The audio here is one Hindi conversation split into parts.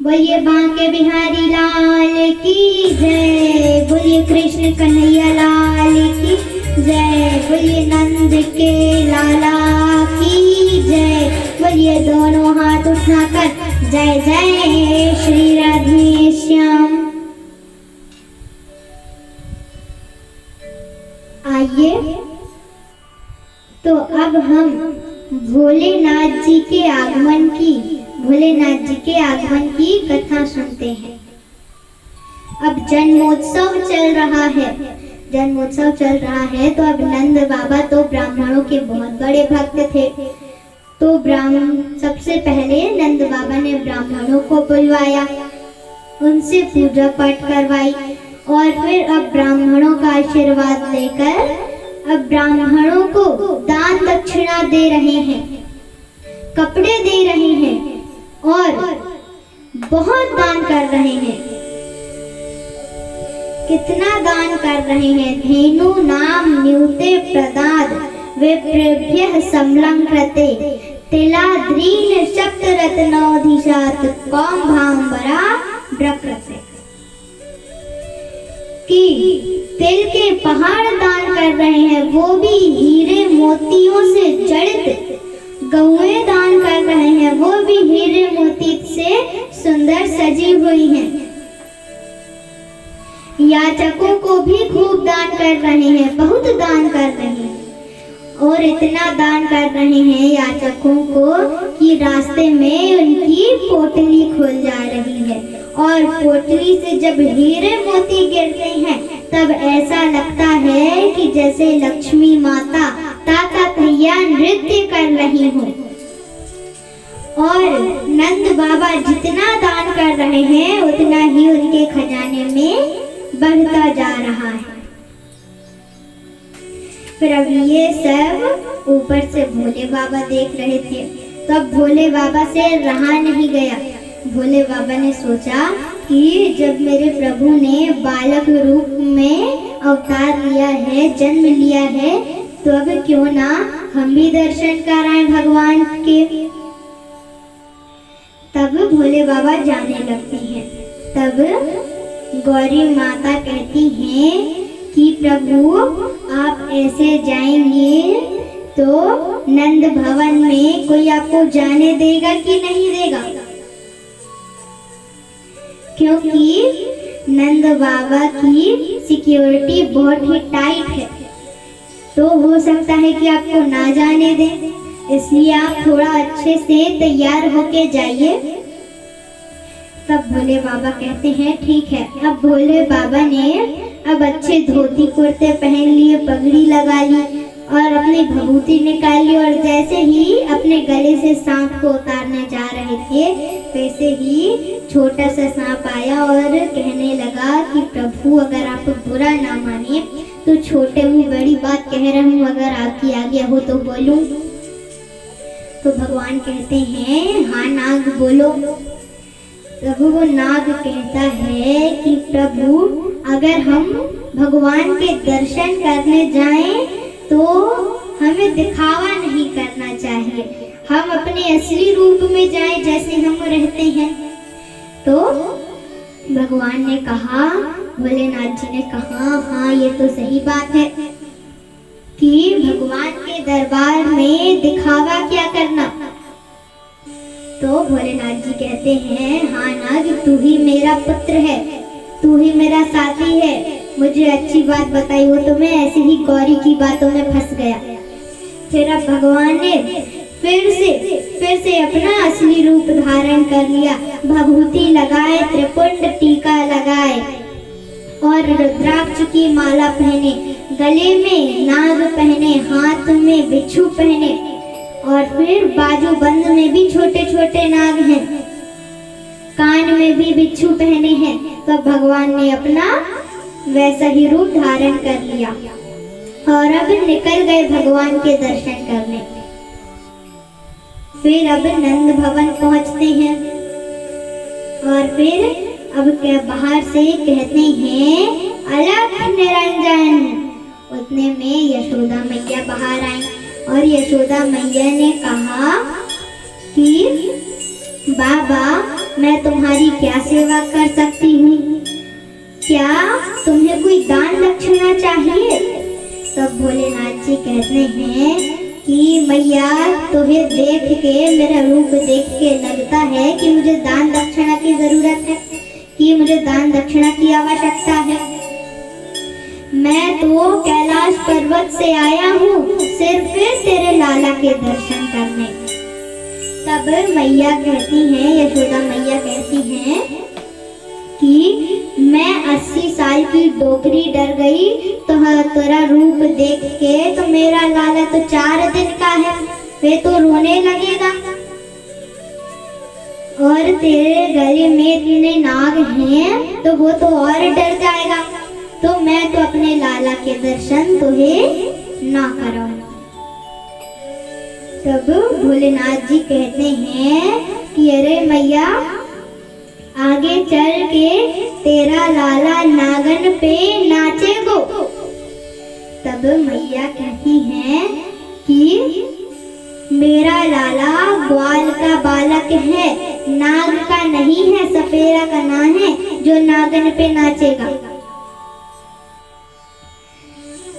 बोलिए बांके बिहारी लाल की जय। बोलिए कृष्ण कन्हैया लाल की जय। बोलिए नंद के लाला की जय। बोलिए दोनों हाथ उठाकर जय जय श्री राधे श्याम। आइए तो अब हम भोलेनाथ जी के आगमन की कथा सुनते हैं। अब जन्मोत्सव चल रहा है तो अब नंद बाबा तो ब्राह्मणों के बहुत बड़े भक्त थे। तो सबसे पहले नंद बाबा ने ब्राह्मणों को बुलवाया, उनसे पूजा पाठ करवाई और फिर अब ब्राह्मणों का आशीर्वाद लेकर अब ब्राह्मणों को दान दक्षिणा दे रहे हैं, कपड़े दे रहे हैं और बहुत दान कर रहे हैं। कितना दान कर रहे हैं? धेनु नाम न्यूते प्रदाद विप्रेभ्यः समलंकृते तिलाद्रीन सप्तरत्नोधिशात कौम्भांबरा प्रकृते। कि तिल के पहाड़ दान कर रहे हैं, वो भी हीरे मोतियों से जड़ित। गौएं दान कर रहे हैं, वो भी हीरे मोती से सुंदर सजी हुई हैं। याचकों को भी खूब दान कर रहे हैं, बहुत दान कर रहे हैं और इतना दान कर रहे हैं याचकों को कि रास्ते में उनकी पोटली खुल जा रही है और पोटली से जब हीरे मोती गिरते हैं तब ऐसा लगता है कि जैसे लक्ष्मी माता ताता तैया नृत्य कर रही हो। और नंद बाबा जितना दान कर रहे हैं उतना ही उनके खजाने में बढ़ता जा रहा है। फिर अब ये सब ऊपर से भोले बाबा देख रहे थे, तब भोले बाबा से रहा नहीं गया। भोले बाबा ने सोचा कि जब मेरे प्रभु ने बालक रूप में अवतार लिया है, जन्म लिया है, तो अब क्यों ना हम भी दर्शन कराएं भगवान के। तब भोले बाबा जाने लगते हैं। तब गौरी माता कहती हैं कि प्रभु आप ऐसे जाएंगे तो नंद भवन में कोई आपको जाने देगा कि नहीं देगा? क्योंकि नंद बाबा की सिक्योरिटी बहुत ही टाइट है, तो हो सकता है कि आपको ना जाने दें, इसलिए आप थोड़ा अच्छे से तैयार होके जाइए। तब भोले बाबा कहते हैं ठीक है। अब भोले बाबा ने अब अच्छे धोती कुर्ते पहन लिए, पगड़ी लगा ली और अपनी भभूति निकाल ली और जैसे ही अपने गले से सांप को उतारने जा रहे थे वैसे ही छोटा सा सांप आया और कहने लगा कि प्रभु अगर आप बुरा ना मानिए तो छोटे मुँह बड़ी बात कह रहा हूँ, अगर आपकी आज्ञा हो तो बोलूं। तो भगवान कहते हैं हाँ नाग बोलो। प्रभु वो नाग कहता है कि प्रभु अगर हम भगवान के दर्शन करने जाएं तो हमें दिखावा नहीं करना चाहिए, हम अपने असली रूप में जाएं जैसे हम रहते हैं। तो भगवान ने कहा, भोलेनाथ जी ने कहा हाँ ये तो सही बात है कि भगवान के दरबार में दिखावा क्या करना। तो भोलेनाथ जी कहते हैं हाँ नाग तू ही मेरा पुत्र है, तू ही मेरा साथी है, मुझे अच्छी बात बताई हो तो मैं ऐसे ही गौरी की बातों में फंस गया। फिर अब भगवान ने फिर से अपना असली रूप धारण कर लिया, भभूति लगाए, त्रिपुंड टीका लगाए और रुद्राक्ष की माला पहने, गले में नाग पहने, हाथ में बिच्छू पहने और फिर बाजूबंद में भी छोटे छोटे नाग हैं, कान में भी बिच्छू पहने हैं। तो भगवान ने अपना वैसा ही रूप धारण कर लिया और अब निकल गए भगवान के दर्शन करने। फिर अब नंद भवन पहुंचते हैं और फिर अब क्या बाहर से कहते हैं अलख निरंजन। उतने में यशोदा मैया बाहर आई और यशोदा मैया ने कहा कि बाबा मैं तुम्हारी क्या सेवा कर सकती हूँ? क्या तुम्हें कोई दान दक्षिणा चाहिए? तब भोलेनाथ जी कहते हैं कि मैया, तुम्हें देख के, मेरा रूप देख के लगता है कि मुझे दान दक्षिणा की जरूरत है, कि मुझे दान दक्षिणा की आवश्यकता है। मैं तो कैलाश पर्वत से आया हूँ सिर्फ तेरे लाला के दर्शन करने। तब मैया कहती हैं, यशोदा मैया कहती हैं कि मैं 80 साल की डोकरी डर गई तो तेरा रूप देख के, तो मेरा लाला तो 4 दिन का है, वे तो रोने लगेगा। और तेरे गले में इतने नाग हैं तो वो तो और डर जाएगा। तो मैं तो अपने लाला के दर्शन तुम्हें ना कराऊं। तब भोलेनाथ जी कहते हैं कि अरे मैया, आगे चल के तेरा लाला नागन पे नाचेगो। तब मैया कहती हैं कि मेरा लाला ग्वाल का बालक है, नाग का नहीं है, सपेरा का ना है जो नागन पे नाचेगा।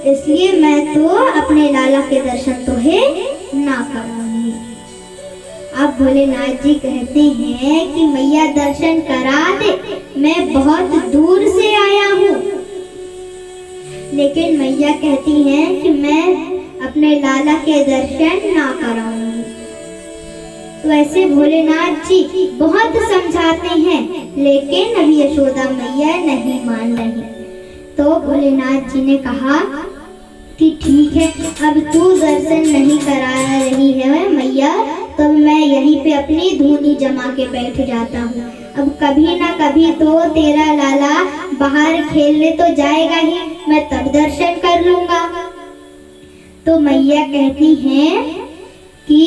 इसलिए मैं तो अपने लाला के दर्शन तुम्हें ना कराऊंगी। अब भोलेनाथ जी कहते हैं कि मैया दर्शन करा दे, मैं बहुत दूर से आया हूँ। लेकिन मैया कहती हैं कि मैं अपने लाला के दर्शन ना कराऊंगी। तो ऐसे भोलेनाथ जी बहुत समझाते हैं, लेकिन अभी यशोदा मैया नहीं मान रही। तो भोलेनाथ जी ने कहा कि ठीक है, अब तू दर्शन नहीं करा रही है मैया, तो मैं यहीं पे अपनी धूनी जमा के बैठ जाता हूँ। अब कभी ना कभी तो तेरा लाला बाहर खेलने तो जाएगा ही, मैं तब दर्शन कर लूंगा। तो मैया कहती हैं कि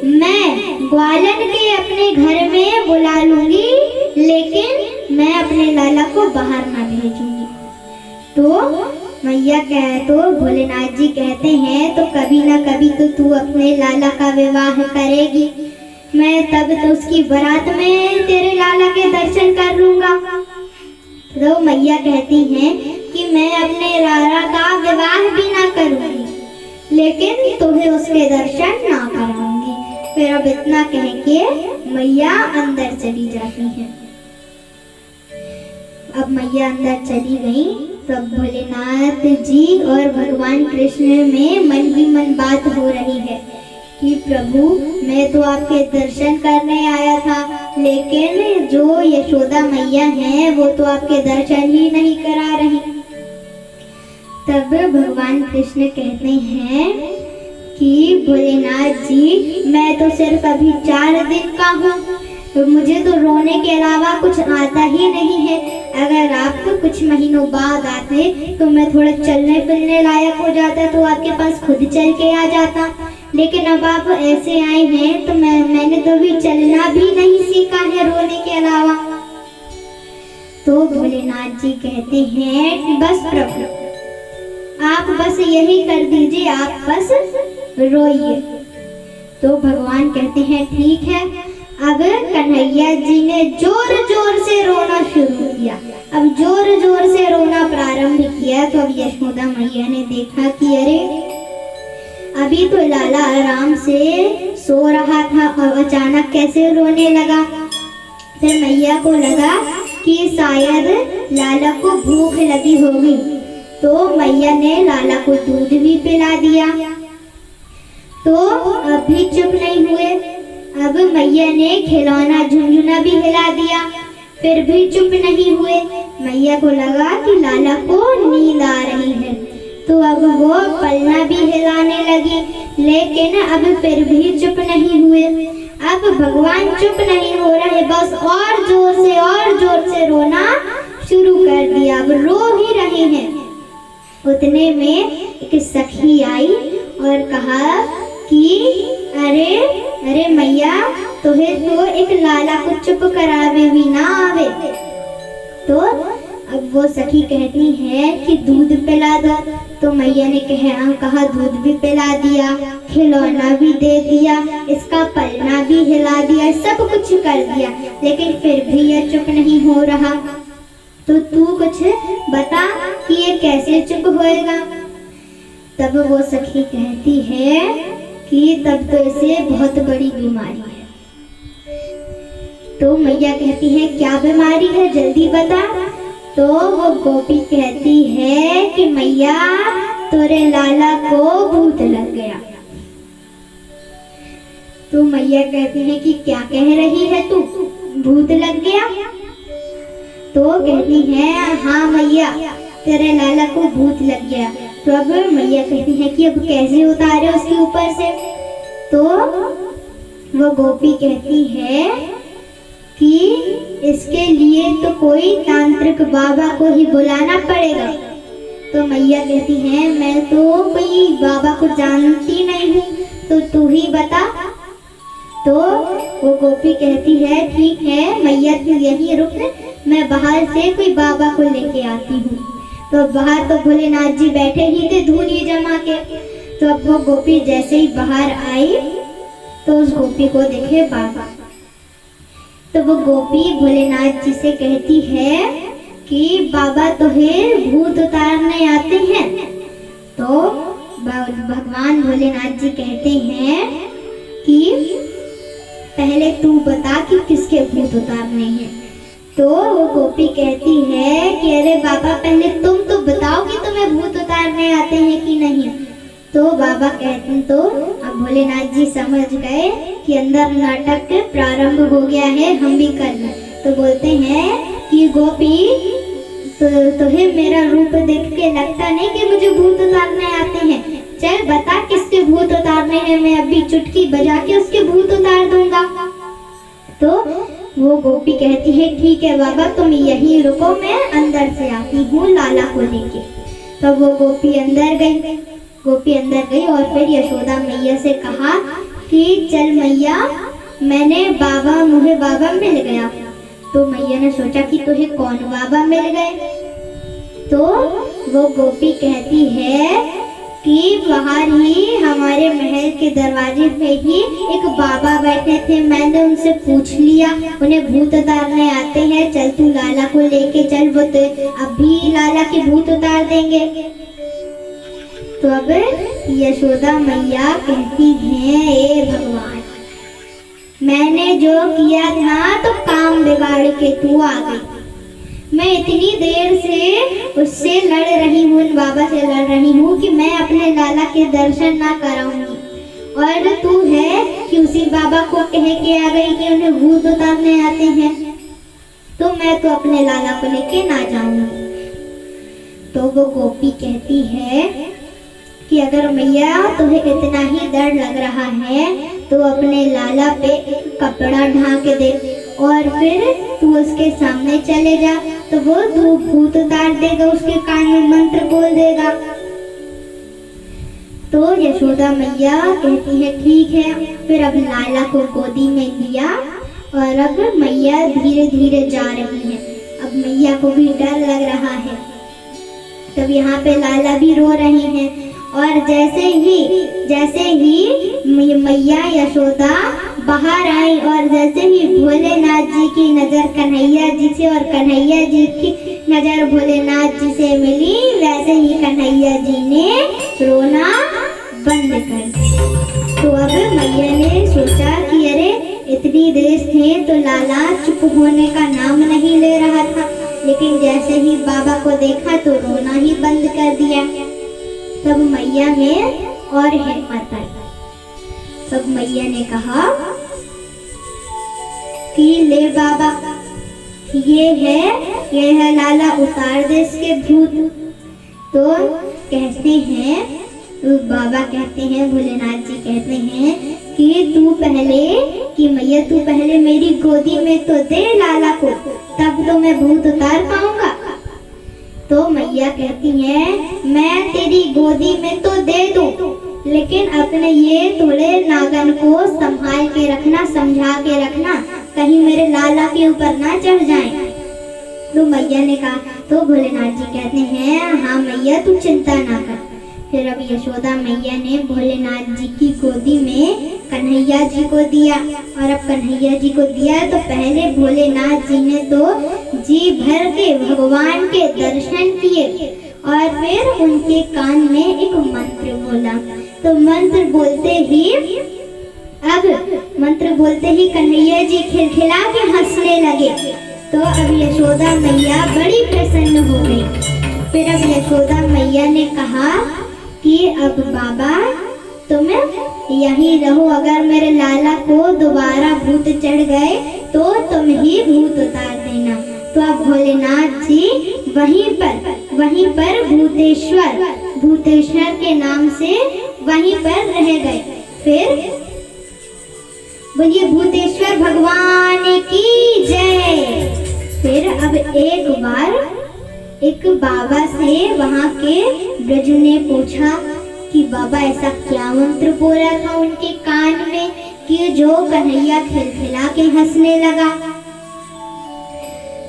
मैं ग्वालन के अपने घर में बुला लूंगी, लेकिन मैं अपने लाला को बाहर ना भेजूंगी। तो मैया तो भोलेनाथ जी कहते हैं तो कभी ना कभी तो तू अपने लाला का विवाह करेगी, मैं तब तो उसकी बारात में तेरे लाला के दर्शन कर लूंगा। तो मैया कहती हैं कि मैं अपने लाला का विवाह भी ना करूंगी, लेकिन तुम्हें उसके दर्शन ना कराऊंगी। फिर अब इतना कह के मैया अंदर चली जाती है। अब मैया अंदर चली गई, तब भोलेनाथ जी और भगवान कृष्ण में मन ही मन बात हो रही है कि प्रभु, मैं तो आपके दर्शन करने आया था, लेकिन जो यशोदा मैया हैं वो तो आपके दर्शन ही नहीं करा रही। तब भगवान कृष्ण कहते हैं कि भोलेनाथ जी, मैं तो सिर्फ अभी 4 दिन का हूँ, तो मुझे तो रोने के अलावा कुछ आता ही नहीं है। अगर आप कुछ महीनों बाद आते तो मैं थोड़ा चलने फिरने लायक हो जाता, तो आपके पास खुद चल के आ जाता। लेकिन अब आप ऐसे आए हैं तो मैंने तो भी चलना भी नहीं सीखा है रोने के अलावा। तो भोलेनाथ जी कहते हैं बस प्रभु, आप बस यही कर दीजिए, आप बस रोइए। तो भगवान कहते हैं ठीक है। अब कन्हैया जी ने जोर जोर से रोना शुरू किया। अब जोर जोर से रोना प्रारंभ किया तो अब यशोदा मैया ने देखा कि अरे अभी तो लाला आराम से सो रहा था और अचानक कैसे रोने लगा। फिर मैया को लगा कि शायद लाला को भूख लगी होगी, तो मैया ने लाला को दूध भी पिला दिया। तो अभी चुप नहीं हुए। अब मैया ने खिलौना झुनझुना भी हिला दिया, फिर भी चुप नहीं हुए। मैया को लगा कि लाला को नींद आ रही है, तो अब वो पलना भी हिलाने लगी, लेकिन अब फिर भी चुप नहीं हुए। अब भगवान चुप नहीं हो रहे, बस और जोर से रोना शुरू कर दिया। अब रो ही रहे हैं। उतने में एक सखी आई और कहा कि अरे मैया, तुम्हें तो एक लाला को चुप करावे भी ना आवे। तो अब वो सखी कहती है कि दूध पिला दो। तो मैया ने कहा दूध भी पिला दिया, खिलौना भी दे दिया, इसका पलना भी हिला दिया, सब कुछ कर दिया, लेकिन फिर भी यह चुप नहीं हो रहा। तो तू कुछ बता कि ये कैसे चुप होएगा। तब वो सखी कहती है कि तब तो इसे बहुत बड़ी बीमारी है। तो मैया कहती है क्या बीमारी है, जल्दी बता। तो वो गोपी कहती है कि मैया तोरे लाला को भूत लग गया। तो मैया कहती है कि क्या कह रही है तू, भूत लग गया। तो कहती है हाँ मैया तेरे लाला को भूत लग गया। तो अब मैया कहती है कि अब कैसे उतारे उसके ऊपर से। तो वो गोपी कहती है कि इसके लिए तो कोई तांत्रिक बाबा को ही बुलाना पड़ेगा। तो मैया कहती है मैं तो कोई बाबा को जानती नहीं हूँ, तो तू ही बता। तो वो गोपी कहती है ठीक है मैया तू यहीं रुक, मैं बाहर से कोई बाबा को लेके आती हूँ। तो बाहर तो भोलेनाथ जी बैठे ही थे धूनी जमा के। तो अब वो गोपी जैसे ही बाहर आई तो उस गोपी को देखे बाबा। तो वो गोपी भोलेनाथ जी से कहती है कि बाबा तुम्हें भूत उतारने आते हैं। तो भगवान भोलेनाथ जी कहते हैं कि पहले तू बता कि किसके भूत उतारने हैं। तो वो गोपी कहती है कि अरे बाबा पहले तुम तो बताओ कि तुम्हें भूत उतारने आते हैं कि नहीं। तो बाबा कहते हैं, तो अब भोलेनाथ जी समझ गए कि अंदर नाटक प्रारंभ हो गया है, हम भी कर लें। तो बोलते हैं कि गोपी तो तुम्हें मेरा रूप देख के लगता नहीं कि मुझे भूत उतारने आते हैं, चल बता किसके भूत उतारने हैं, मैं अभी चुटकी बजा के उसके भूत उतार दूंगा। तो वो गोपी कहती है ठीक है बाबा तुम यहीं रुको, मैं अंदर से आती हूँ लाला को लेके। तो वो गोपी अंदर गई और फिर यशोदा मैया से कहा कि चल मैया मैंने मुझे बाबा मिल गया। तो मैया ने सोचा कि तुझे कौन बाबा मिल गए। तो वो गोपी कहती है कि बाहर ही हमारे महल के दरवाजे पे ही एक बाबा बैठे थे, मैंने उनसे पूछ लिया उन्हें भूत उतारने आते हैं, चल तू लाला को लेके चल, वो तो अभी लाला के भूत उतार देंगे। तो अब यशोदा मैया कहती हैं ए भगवान मैंने जो किया था तो काम बिगाड़ के तू आ गई। मैं इतनी देर से उससे लड़ रही हूँ, उन बाबा से लड़ रही हूँ कि मैं अपने लाला के दर्शन ना कराऊंगी, और तू है कि उसी बाबा को कह के आ गई कि उन्हें भूत उतारने आते हैं, तो मैं तो अपने लाला को लेके ना जाऊंगी। तो वो गोपी कहती है कि अगर मैया तुम्हें इतना ही डर लग रहा है तो अपने लाला पे कपड़ा ढांक दे और फिर तू उसके सामने चले जा, तो वो तू भूत उतार देगा, उसके कान में मंत्र बोल देगा। तो यशोदा मैया कहती है ठीक है। फिर अब लाला को गोदी में लिया और अब मैया धीरे धीरे जा रही है। अब मैया को भी डर लग रहा है। तब यहाँ पे लाला भी रो रही हैं और जैसे ही मैया यशोदा बाहर आई और जैसे ही भोलेनाथ जी की नजर कन्हैया जी से और कन्हैया जी की नजर भोलेनाथ जी से मिली, वैसे ही कन्हैया जी ने रोना बंद कर दिया। तो अब मैया ने सोचा कि अरे इतनी देर से तो लाला चुप होने का नाम नहीं ले रहा था, लेकिन जैसे ही बाबा को देखा तो रोना ही बंद कर दिया। तब मैया में और हिम्मत आई। तब मैया ने कहा कि ले बाबा ये है लाला, उतार दे इसके भूत। तो कहते हैं, तो बाबा कहते हैं, भोलेनाथ जी कहते हैं कि मैया तू पहले मेरी गोदी में तो दे लाला को, तब तो मैं भूत उतार पाऊंगा। तो मैया कहती है मैं तेरी गोदी में तो दे दूं, लेकिन अपने ये थोड़े नागन को संभाल के रखना, समझा के रखना, कहीं मेरे लाला के ऊपर ना चढ़ जाएं। तो मैया ने कहा, तो भोलेनाथ जी कहते हैं, हाँ मैया तू चिंता ना कर। फिर अब यशोदा मैया ने भोलेनाथ जी की गोदी में कन्हैया जी को दिया, और अब कन्हैया जी को दिया तो पहले भोलेनाथ जी ने तो जी भर के भगवान के दर्शन किए, और फिर उनके कान में एक मंत्र बोला। तो मंत्र बोलते ही कन्हैया जी खिलखिला के हंसने लगे। तो अब यशोदा मैया बड़ी प्रसन्न हो गई। फिर अब यशोदा मैया ने कहा कि अब बाबा तुम यहीं रहो, अगर मेरे लाला को दोबारा भूत चढ़ गए तो तुम ही भूत उतार देना। तो अब भोलेनाथ जी वहीं पर भूतेश्वर के नाम से वहीं पर रह गए। फिर बोलिए भूतेश्वर भगवान की जय। फिर अब एक बाबा से वहाँ के ब्रज ने पूछा कि बाबा ऐसा क्या मंत्र बोला था उनके कान में कि जो कन्हैया खिलखिला के हंसने लगा।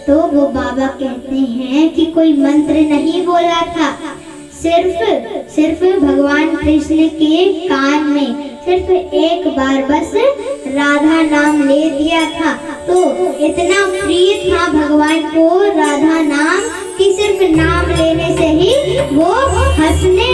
तो वो बाबा कहते हैं कि कोई मंत्र नहीं बोला था, सिर्फ भगवान कृष्ण के कान में सिर्फ एक बार बस राधा नाम ले दिया था। तो इतना प्रिय था भगवान को राधा नाम कि सिर्फ नाम लेने से ही वो हंसने